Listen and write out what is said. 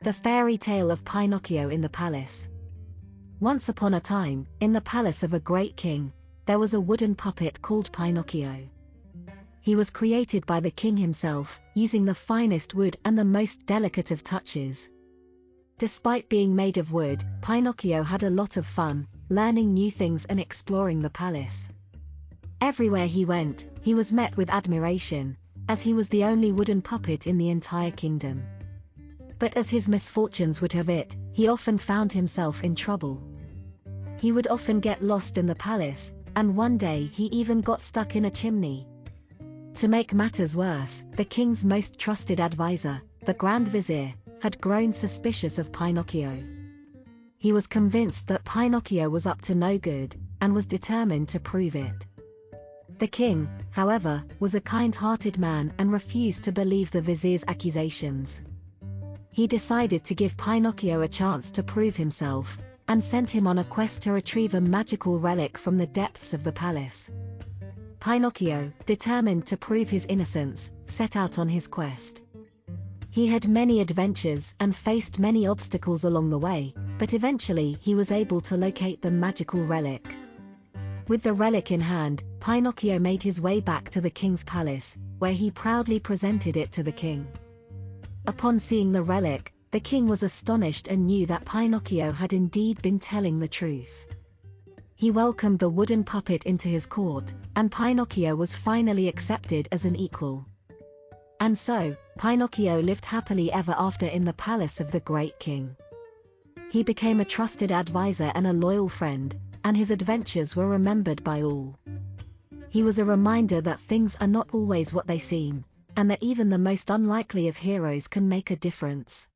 The fairy tale of Pinocchio in the palace. Once upon a time, in the palace of a great king, there was a wooden puppet called Pinocchio. He was created by the king himself, using the finest wood and the most delicate of touches. Despite being made of wood, Pinocchio had a lot of fun, learning new things and exploring the palace. Everywhere he went, he was met with admiration, as he was the only wooden puppet in the entire kingdom. But as his misfortunes would have it, he often found himself in trouble. He would often get lost in the palace, and one day he even got stuck in a chimney. To make matters worse, the king's most trusted advisor, the Grand Vizier, had grown suspicious of Pinocchio. He was convinced that Pinocchio was up to no good, and was determined to prove it. The king, however, was a kind-hearted man and refused to believe the vizier's accusations. He decided to give Pinocchio a chance to prove himself, and sent him on a quest to retrieve a magical relic from the depths of the palace. Pinocchio, determined to prove his innocence, set out on his quest. He had many adventures and faced many obstacles along the way, but eventually he was able to locate the magical relic. With the relic in hand, Pinocchio made his way back to the king's palace, where he proudly presented it to the king. Upon seeing the relic, the king was astonished and knew that Pinocchio had indeed been telling the truth. He welcomed the wooden puppet into his court, and Pinocchio was finally accepted as an equal. And so, Pinocchio lived happily ever after in the palace of the great king. He became a trusted advisor and a loyal friend, and his adventures were remembered by all. He was a reminder that things are not always what they seem, and that even the most unlikely of heroes can make a difference.